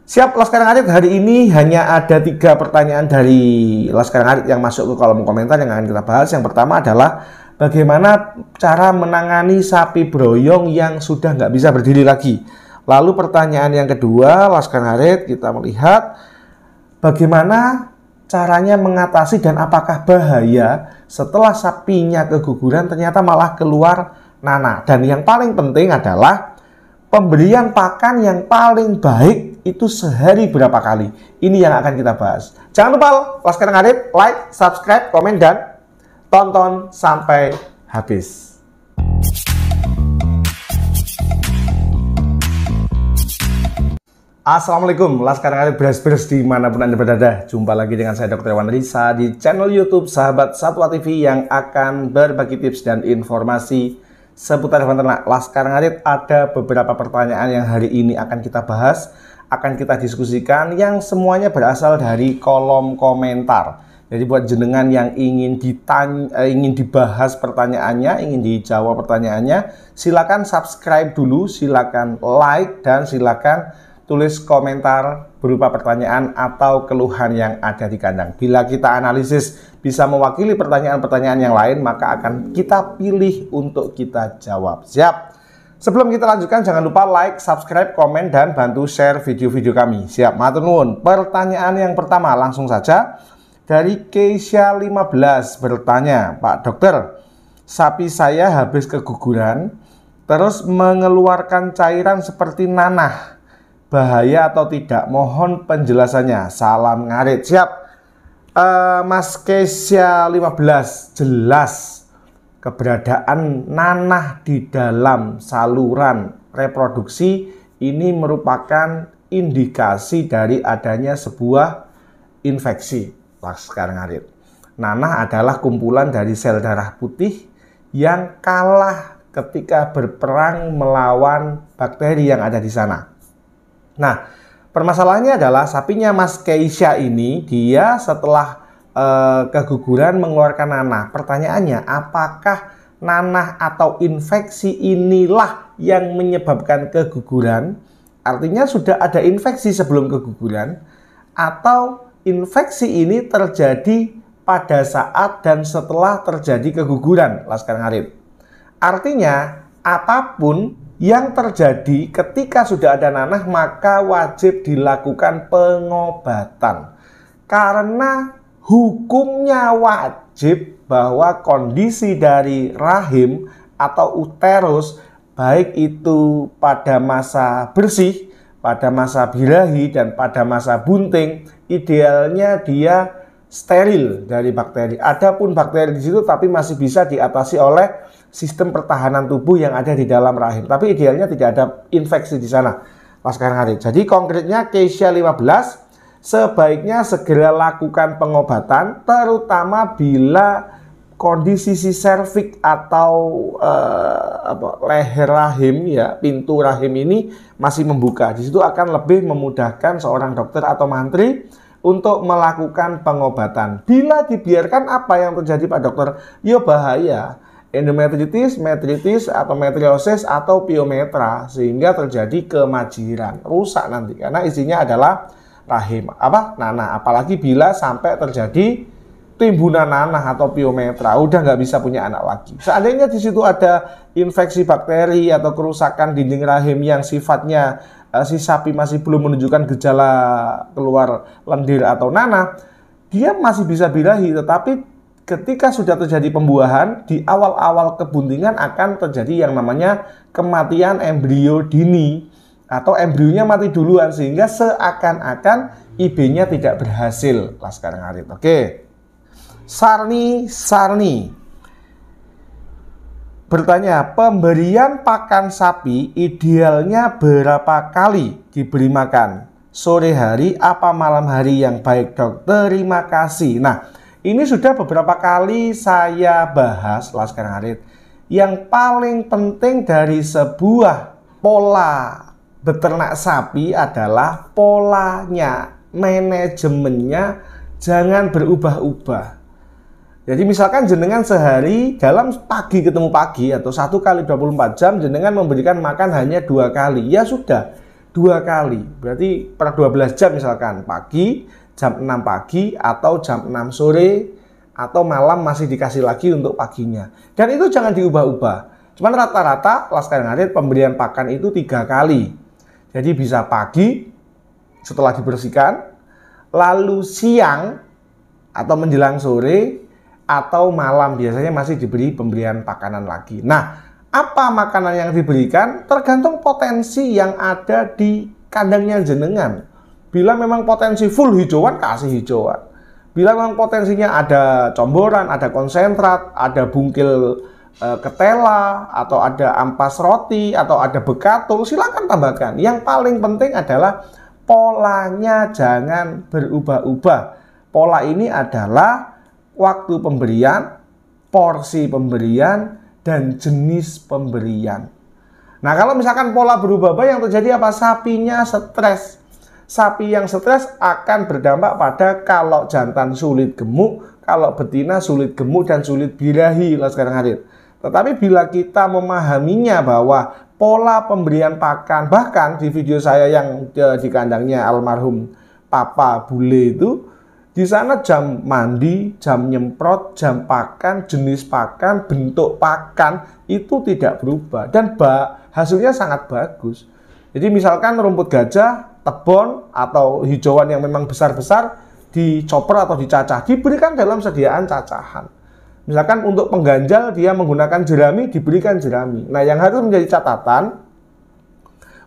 Siap, Laskar Ngarit, hari ini hanya ada 3 pertanyaan dari Laskar Ngarit yang masuk ke kolom komentar yang akan kita bahas. Yang pertama adalah bagaimana cara menangani sapi broyong yang sudah nggak bisa berdiri lagi. Lalu pertanyaan yang kedua, Laskar Ngarit, kita melihat bagaimana caranya mengatasi dan apakah bahaya setelah sapinya keguguran ternyata malah keluar nanah. Dan yang paling penting adalah pemberian pakan yang paling baik itu sehari berapa kali. Ini yang akan kita bahas. Jangan lupa Laskar Ngarit, like, subscribe, komen, dan tonton sampai habis. Assalamualaikum Laskar Ngarit beres-beres dimanapun Anda berada. Jumpa lagi dengan saya Dr. Hewan Risa di channel YouTube Sahabat Satwa TV yang akan berbagi tips dan informasi seputar hewan ternak. Laskar Ngarit ada beberapa pertanyaan yang hari ini akan kita bahas, akan kita diskusikan, yang semuanya berasal dari kolom komentar. Jadi buat jenengan yang ingin dibahas pertanyaannya, ingin dijawab pertanyaannya, silakan subscribe dulu, silakan like, dan silakan tulis komentar berupa pertanyaan atau keluhan yang ada di kandang. Bila kita analisis bisa mewakili pertanyaan-pertanyaan yang lain, maka akan kita pilih untuk kita jawab. Siap? Sebelum kita lanjutkan, jangan lupa like, subscribe, komen, dan bantu share video-video kami. Siap? Matur nuwun. Pertanyaan yang pertama langsung saja dari Keisha 15 bertanya, Pak Dokter, sapi saya habis keguguran terus mengeluarkan cairan seperti nanah. Bahaya atau tidak? Mohon penjelasannya. Salam Ngarit. Siap. Mas Keisha 15, jelas keberadaan nanah di dalam saluran reproduksi ini merupakan indikasi dari adanya sebuah infeksi. Laskar Ngarit, nanah adalah kumpulan dari sel darah putih yang kalah ketika berperang melawan bakteri yang ada di sana. Nah, permasalahannya adalah sapinya Mas Keisha ini, dia setelah keguguran mengeluarkan nanah. Pertanyaannya, apakah nanah atau infeksi inilah yang menyebabkan keguguran? Artinya sudah ada infeksi sebelum keguguran, atau infeksi ini terjadi pada saat dan setelah terjadi keguguran, Laskar Ngarit. Artinya, apapun yang terjadi ketika sudah ada nanah, maka wajib dilakukan pengobatan. Karena hukumnya wajib bahwa kondisi dari rahim atau uterus, baik itu pada masa bersih, pada masa birahi, dan pada masa bunting, idealnya dia steril dari bakteri. Adapun bakteri di situ tapi masih bisa diatasi oleh sistem pertahanan tubuh yang ada di dalam rahim. Tapi idealnya tidak ada infeksi di sana, Laskar Ngarit. Jadi konkretnya Keisha 15, sebaiknya segera lakukan pengobatan, terutama bila kondisi si serviks atau leher rahim, ya, pintu rahim ini masih membuka. Di situ akan lebih memudahkan seorang dokter atau mantri untuk melakukan pengobatan. Bila dibiarkan, apa yang terjadi Pak Dokter? Ya bahaya. Endometritis, metritis, atau metriosis, atau piometra, sehingga terjadi kemajiran, rusak nanti karena isinya adalah rahim, nanah. Apalagi bila sampai terjadi timbunan nanah atau piometra, udah nggak bisa punya anak lagi. Seandainya di situ ada infeksi bakteri atau kerusakan dinding rahim yang sifatnya si sapi masih belum menunjukkan gejala keluar lendir atau nanah, dia masih bisa birahi, tetapi ketika sudah terjadi pembuahan, di awal-awal kebuntingan akan terjadi yang namanya kematian embrio dini, atau embrionya mati duluan, sehingga seakan-akan IB-nya tidak berhasil, Laskar Ngarit. Oke. Sarni bertanya, pemberian pakan sapi idealnya berapa kali diberi makan? Sore hari apa malam hari yang baik, Dok? Terima kasih. Nah, ini sudah beberapa kali saya bahas, Laskar Ngarit. Yang paling penting dari sebuah pola beternak sapi adalah polanya, manajemennya jangan berubah-ubah. Jadi misalkan jenengan sehari dalam pagi ketemu pagi atau 1 kali 24 jam jenengan memberikan makan hanya 2 kali. Ya sudah, 2 kali. Berarti per 12 jam misalkan pagi, jam 6 pagi atau jam 6 sore atau malam masih dikasih lagi untuk paginya. Dan itu jangan diubah-ubah. Cuman rata-rata Laskar Ngarit pemberian pakan itu 3 kali. Jadi bisa pagi setelah dibersihkan, lalu siang atau menjelang sore, atau malam biasanya masih diberi pemberian pakanan lagi. Nah, apa makanan yang diberikan tergantung potensi yang ada di kandangnya jenengan. Bila memang potensi full hijauan, kasih hijauan. Bila memang potensinya ada comboran, ada konsentrat, ada bungkil ketela, atau ada ampas roti, atau ada bekatul, silakan tambahkan. Yang paling penting adalah polanya jangan berubah-ubah. Pola ini adalah waktu pemberian, porsi pemberian, dan jenis pemberian. Nah, kalau misalkan pola berubah-ubah yang terjadi apa? Sapinya stres. Sapi yang stres akan berdampak pada kalau jantan sulit gemuk, kalau betina sulit gemuk dan sulit birahi Laskar Ngarit. Tetapi bila kita memahaminya bahwa pola pemberian pakan, bahkan di video saya yang di kandangnya almarhum Papa Bule itu, di sana jam mandi, jam nyemprot, jam pakan, jenis pakan, bentuk pakan itu tidak berubah dan hasilnya sangat bagus. Jadi misalkan rumput gajah, tebon atau hijauan yang memang besar-besar dicoper atau dicacah, diberikan dalam sediaan cacahan. Misalkan untuk pengganjal dia menggunakan jerami, diberikan jerami. Nah, yang harus menjadi catatan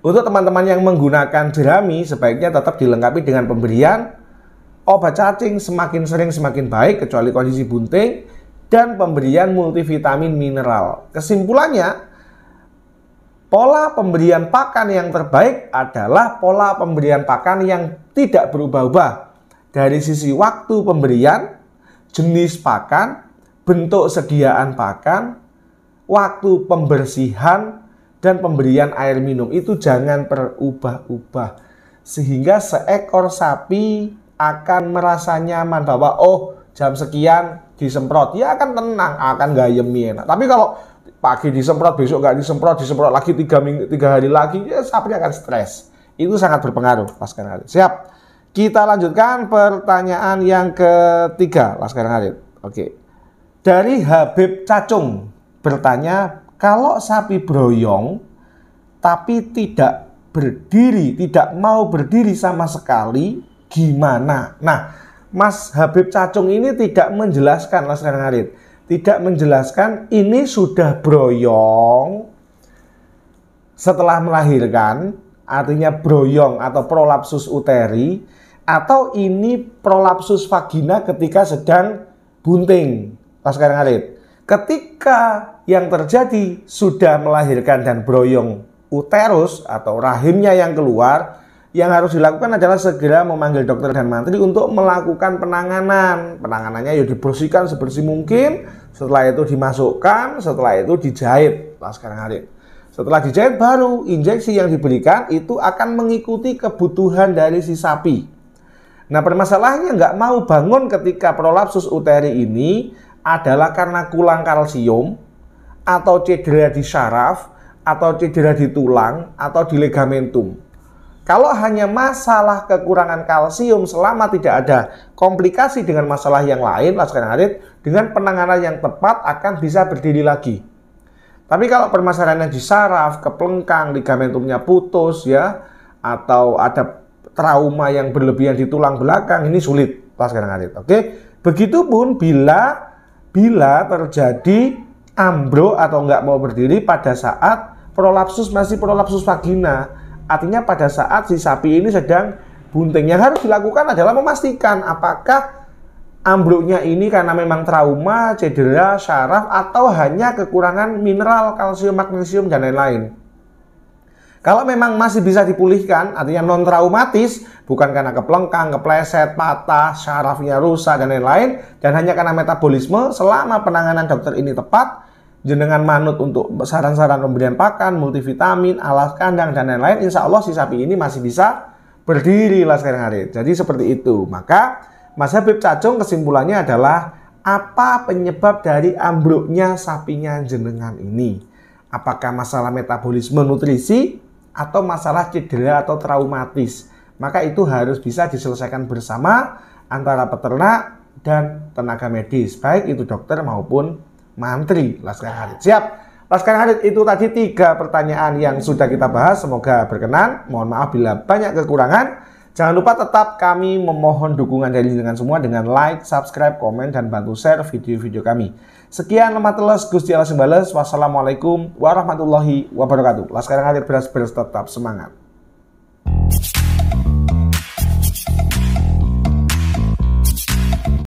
untuk teman-teman yang menggunakan jerami sebaiknya tetap dilengkapi dengan pemberian obat cacing semakin sering semakin baik kecuali kondisi bunting, dan pemberian multivitamin mineral. Kesimpulannya, pola pemberian pakan yang terbaik adalah pola pemberian pakan yang tidak berubah-ubah dari sisi waktu pemberian, jenis pakan, bentuk sediaan pakan, waktu pembersihan, dan pemberian air minum. Itu jangan berubah-ubah sehingga seekor sapi akan merasa nyaman bahwa jam sekian disemprot, dia akan tenang, akan gayemi enak. Tapi kalau pagi disemprot, besok nggak disemprot, disemprot lagi 3 hari lagi, ya sapinya akan stres. Itu sangat berpengaruh, Laskar Ngarit. Siap. Kita lanjutkan pertanyaan yang ketiga, Laskar Ngarit. Oke. Dari Habib Cacung bertanya, kalau sapi broyong tapi tidak berdiri, tidak mau berdiri sama sekali, gimana? Nah, Mas Habib Cacung ini tidak menjelaskan, Laskar Ngarit. Tidak menjelaskan ini sudah broyong setelah melahirkan, artinya broyong atau prolapsus uteri, atau ini prolapsus vagina ketika sedang bunting, Laskar Ngarit. Ketika yang terjadi sudah melahirkan dan broyong uterus atau rahimnya yang keluar, yang harus dilakukan adalah segera memanggil dokter dan mantri untuk melakukan penanganan. Penanganannya ya dibersihkan sebersih mungkin, setelah itu dimasukkan, setelah itu dijahit, Laskar Ngarit. Setelah dijahit baru injeksi yang diberikan itu akan mengikuti kebutuhan dari si sapi. Nah, permasalahannya nggak mau bangun ketika prolapsus uteri ini adalah karena kurang kalsium, atau cedera di syaraf, atau cedera di tulang, atau di ligamentum. Kalau hanya masalah kekurangan kalsium selama tidak ada komplikasi dengan masalah yang lain, Laskar Ngarit, dengan penanganan yang tepat akan bisa berdiri lagi. Tapi kalau permasalahannya di saraf, kepelengkang, ligamentumnya putus ya, atau ada trauma yang berlebihan di tulang belakang, ini sulit, Laskar Ngarit. Oke, begitupun bila terjadi ambruk atau nggak mau berdiri pada saat prolapsus masih prolapsus vagina. Artinya pada saat si sapi ini sedang bunting. Yang harus dilakukan adalah memastikan apakah ambruknya ini karena memang trauma, cedera, syaraf, atau hanya kekurangan mineral, kalsium, magnesium, dan lain-lain. Kalau memang masih bisa dipulihkan, artinya non-traumatis, bukan karena kepelengkang, kepleset, patah, syarafnya rusak, dan lain-lain, dan hanya karena metabolisme, selama penanganan dokter ini tepat, jenengan manut untuk saran-saran pemberian pakan, multivitamin, alas kandang, dan lain-lain, insya Allah si sapi ini masih bisa berdiri, Laskar Ngarit. Jadi seperti itu. Maka Mas Habib Cacung kesimpulannya adalah apa penyebab dari ambruknya sapinya jenengan ini? Apakah masalah metabolisme nutrisi, atau masalah cedera atau traumatis, maka itu harus bisa diselesaikan bersama antara peternak dan tenaga medis, baik itu dokter maupun mantri. Laskar Harit, siap? Laskar Harit, itu tadi 3 pertanyaan yang sudah kita bahas, semoga berkenan. Mohon maaf bila banyak kekurangan. Jangan lupa tetap kami memohon dukungan dari dengan semua dengan like, subscribe, komen, dan bantu share video-video kami. Sekian, lemah teles, Gusti Allah sembales. Wassalamualaikum warahmatullahi wabarakatuh. Laskar Harit beras-beras tetap semangat.